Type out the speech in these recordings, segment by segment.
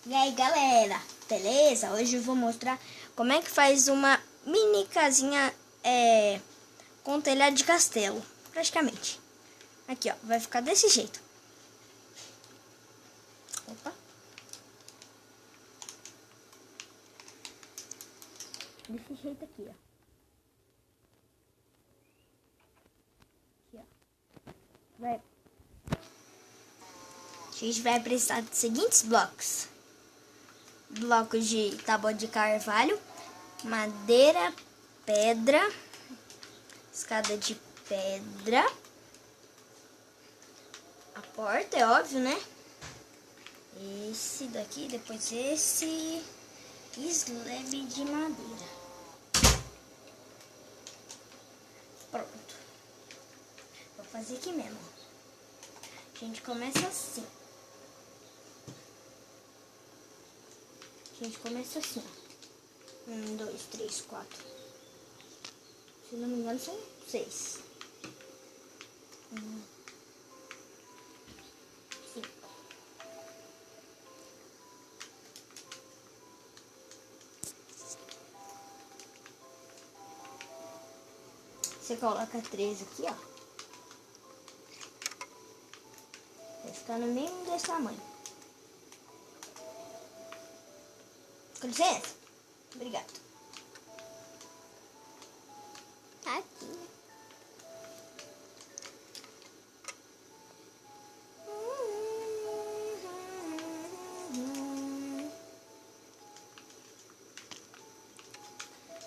E aí galera, beleza? Hoje eu vou mostrar como é que faz uma mini casinha com telhado de castelo, praticamente. Aqui ó, vai ficar desse jeito. Opa. Desse jeito aqui ó. Aqui, ó. A gente vai precisar dos seguintes blocos. Blocos de tábua de carvalho, madeira, pedra, escada de pedra, a porta, é óbvio, né? Esse daqui, depois esse e slab de madeira. Pronto. Vou fazer aqui mesmo. A gente começa assim. A gente começa assim, ó. 1, 2, 3, 4. Se não me engano, são 6. 5. Você coloca 3 aqui, ó. Vai ficar no mesmo desse tamanho. Com licença. Obrigado. Tá aqui.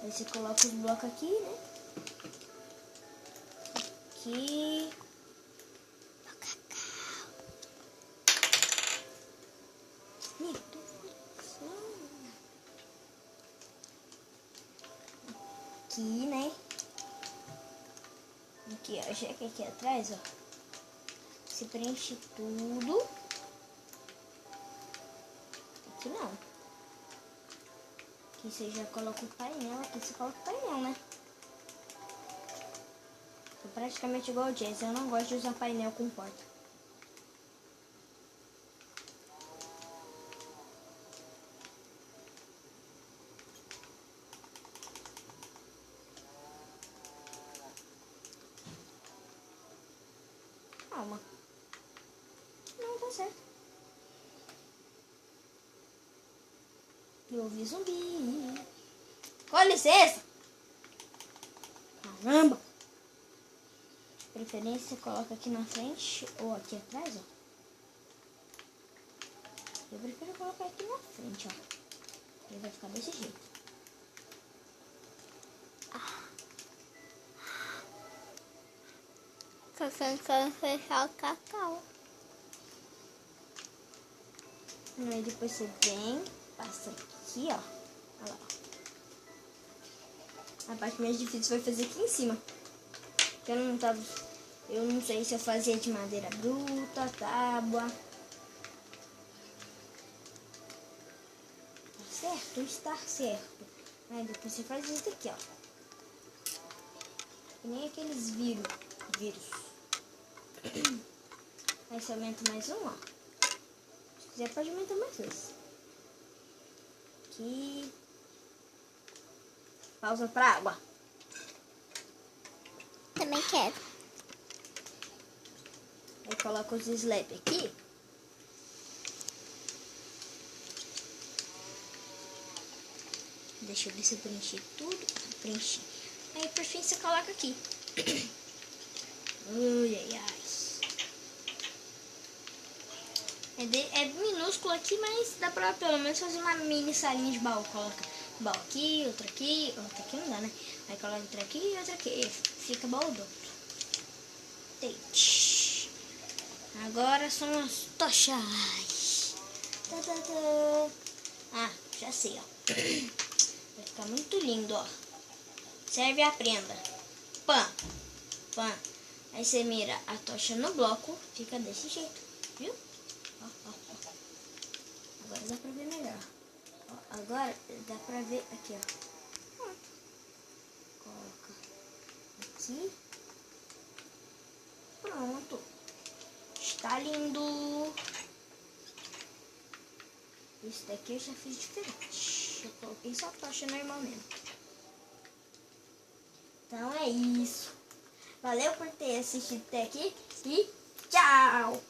Aí você coloca os blocos aqui, né? Aqui. Aqui, né? Aqui, ó. Já que aqui atrás, ó. Você preenche tudo. Aqui não. Aqui você já coloca o painel. Aqui você coloca o painel, né? Tô praticamente igual o Jazz. Eu não gosto de usar painel com porta. Calma. Não, tá certo. Eu ouvi zumbi. Com licença. Caramba. De preferência, você coloca aqui na frente ou aqui atrás, ó. Eu prefiro colocar aqui na frente, ó. Ele vai ficar desse jeito. Tô tentando fechar o cacau. E aí depois você vem, passa aqui, ó. Olha lá, ó. A parte mais difícil vai fazer aqui em cima. Eu não sei se eu fazia de madeira bruta, tábua. Tá certo? Está certo. Aí depois você faz isso aqui, ó. Que nem aqueles vírus. Aí você aumenta mais um, ó. Se quiser pode aumentar mais dois. Aqui. Pausa pra água. Também quero. Aí coloca os slab aqui. Deixa eu ver se eu preenchi tudo. Preenchi. Aí por fim você coloca aqui. Ui, ai, ai. É minúsculo aqui, mas dá pra pelo menos fazer uma mini salinha de baú. Coloca baú aqui, outro aqui. Outro aqui não dá, né? Aí coloca outro aqui e outro aqui. Fica baú duplo. Deite. Agora são as tochas. Ah, já sei, ó. Vai ficar muito lindo, ó. Serve e aprenda. Pã. Pã. Aí você mira a tocha no bloco. Fica desse jeito. Viu? Ó, ó, ó. Agora dá pra ver melhor. Ó, agora dá pra ver aqui, ó. Coloca aqui. Pronto. Está lindo. Isso daqui eu já fiz diferente. Eu coloquei só a tocha normal mesmo. Então é isso. Valeu por ter assistido até aqui e tchau!